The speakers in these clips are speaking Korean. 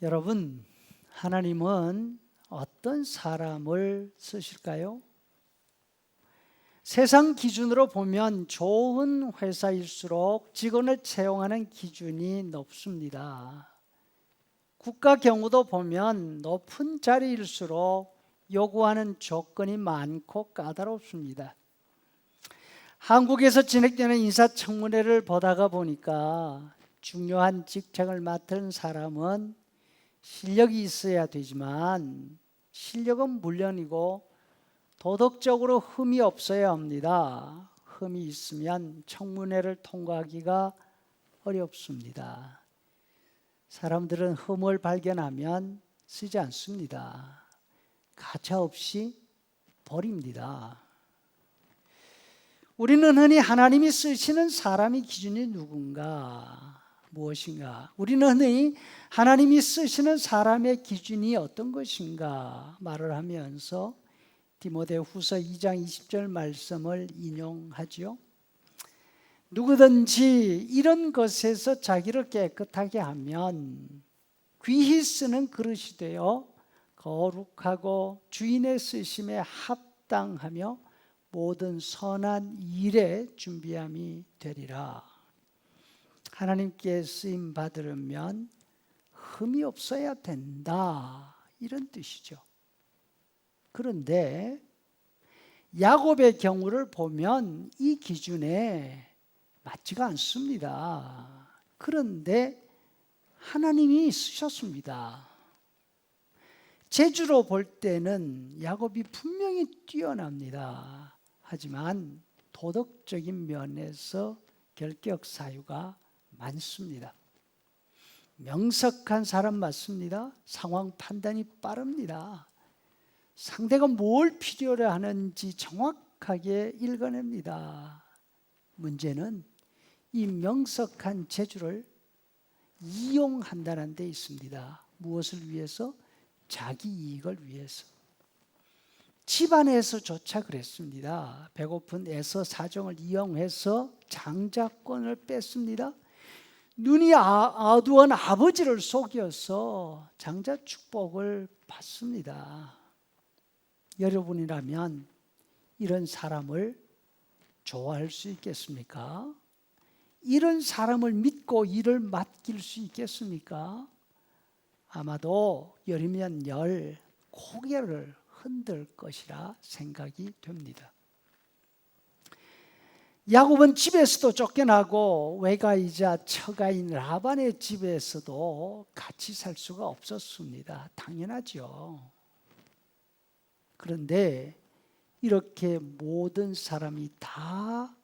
여러분, 하나님은 어떤 사람을 쓰실까요? 세상 기준으로 보면 좋은 회사일수록 직원을 채용하는 기준이 높습니다. 국가 경우도 보면 높은 자리일수록 요구하는 조건이 많고 까다롭습니다. 한국에서 진행되는 인사청문회를 보다가 보니까 중요한 직책을 맡은 사람은 실력이 있어야 되지만 실력은 물론이고 도덕적으로 흠이 없어야 합니다. 흠이 있으면 청문회를 통과하기가 어렵습니다. 사람들은 흠을 발견하면 쓰지 않습니다. 가차없이 버립니다. 우리는 흔히 하나님이 쓰시는 사람의 기준이 누군가, 무엇인가? 우리는 흔히 하나님이 쓰시는 사람의 기준이 어떤 것인가 말을 하면서 디모데후서 2장 20절 말씀을 인용하지요. 누구든지 이런 것에서 자기를 깨끗하게 하면 귀히 쓰는 그릇이 되어 거룩하고 주인의 쓰심에 합당하며 모든 선한 일에 준비함이 되리라. 하나님께 쓰임 받으려면 흠이 없어야 된다, 이런 뜻이죠. 그런데 야곱의 경우를 보면 이 기준에 맞지가 않습니다. 그런데 하나님이 쓰셨습니다. 재주로 볼 때는 야곱이 분명히 뛰어납니다. 하지만 도덕적인 면에서 결격 사유가 많습니다. 명석한 사람 맞습니다. 상황 판단이 빠릅니다. 상대가 뭘 필요로 하는지 정확하게 읽어냅니다. 문제는 이 명석한 재주를 이용한다는 데 있습니다. 무엇을 위해서? 자기 이익을 위해서. 집안에서조차 그랬습니다. 배고픈 에서 사정을 이용해서 장자권을 뺐습니다. 눈이 어두운 아버지를 속여서 장자 축복을 받습니다. 여러분이라면 이런 사람을 좋아할 수 있겠습니까? 이런 사람을 믿고 일을 맡길 수 있겠습니까? 아마도 열이면 열 고개를 흔들 것이라 생각이 됩니다. 야곱은 집에서도 쫓겨나고 외가이자 처가인 라반의 집에서도 같이 살 수가 없었습니다. 당연하죠. 그런데 이렇게 모든 사람이 다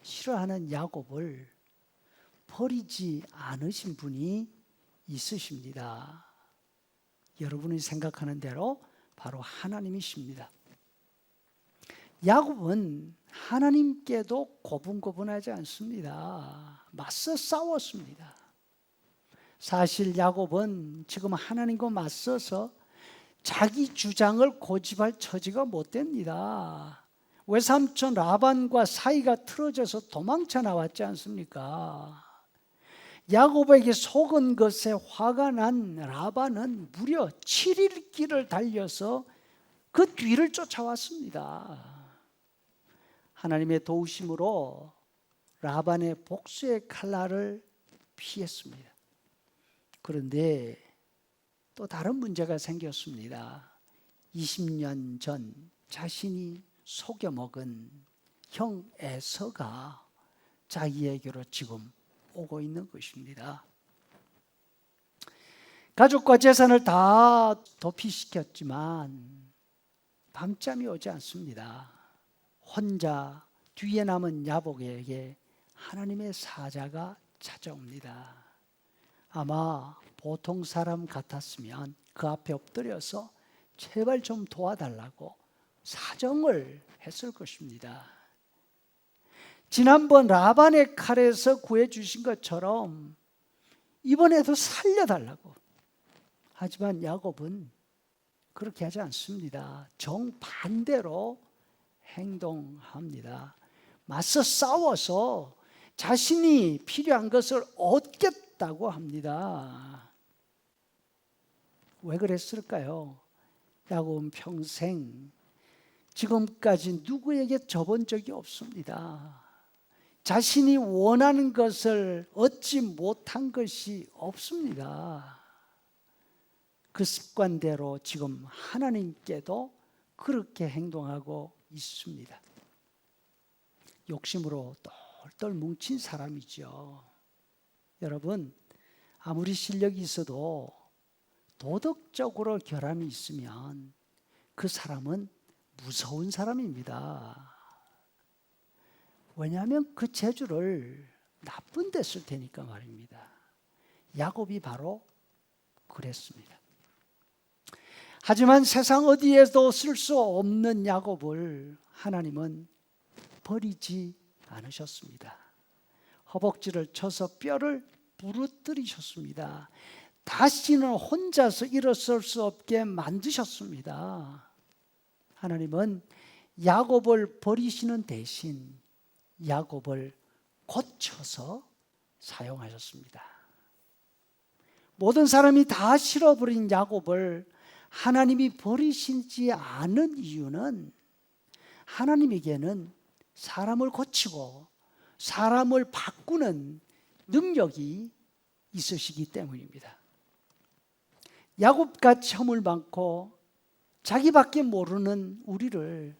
싫어하는 야곱을 버리지 않으신 분이 있으십니다. 여러분이 생각하는 대로 바로 하나님이십니다. 야곱은 하나님께도 고분고분하지 않습니다. 맞서 싸웠습니다. 사실 야곱은 지금 하나님과 맞서서 자기 주장을 고집할 처지가 못 됩니다. 외삼촌 라반과 사이가 틀어져서 도망쳐 나왔지 않습니까? 야곱에게 속은 것에 화가 난 라반은 무려 7일 길을 달려서 그 뒤를 쫓아왔습니다. 하나님의 도우심으로 라반의 복수의 칼날을 피했습니다. 그런데 또 다른 문제가 생겼습니다. 20년 전 자신이 속여먹은 형 에서가 자기에게로 지금 오고 있는 것입니다. 가족과 재산을 다 도피시켰지만 밤잠이 오지 않습니다. 혼자 뒤에 남은 야곱에게 하나님의 사자가 찾아옵니다. 아마 보통 사람 같았으면 그 앞에 엎드려서 제발 좀 도와달라고 사정을 했을 것입니다. 지난번 라반의 칼에서 구해주신 것처럼 이번에도 살려달라고. 하지만 야곱은 그렇게 하지 않습니다. 정반대로 행동합니다. 맞서 싸워서 자신이 필요한 것을 얻겠다고 합니다. 왜 그랬을까요? 야곱은 평생 지금까지 누구에게 져본 적이 없습니다. 자신이 원하는 것을 얻지 못한 것이 없습니다. 그 습관대로 지금 하나님께도 그렇게 행동하고 있습니다. 욕심으로 똘똘 뭉친 사람이죠. 여러분, 아무리 실력이 있어도 도덕적으로 결함이 있으면 그 사람은 무서운 사람입니다. 왜냐하면 그 재주를 나쁜 데 쓸 테니까 말입니다. 야곱이 바로 그랬습니다. 하지만 세상 어디에도 쓸 수 없는 야곱을 하나님은 버리지 않으셨습니다. 허벅지를 쳐서 뼈를 부러뜨리셨습니다. 다시는 혼자서 일어설 수 없게 만드셨습니다. 하나님은 야곱을 버리시는 대신 야곱을 고쳐서 사용하셨습니다. 모든 사람이 다 싫어버린 야곱을 하나님이 버리시지 않은 이유는 하나님에게는 사람을 고치고 사람을 바꾸는 능력이 있으시기 때문입니다. 야곱같이 허물 많고 자기밖에 모르는 우리를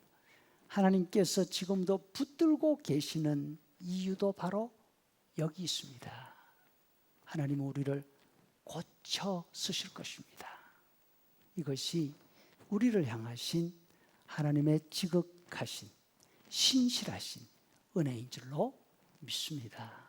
하나님께서 지금도 붙들고 계시는 이유도 바로 여기 있습니다. 하나님은 우리를 고쳐 쓰실 것입니다. 이것이 우리를 향하신 하나님의 지극하신 신실하신 은혜인 줄로 믿습니다.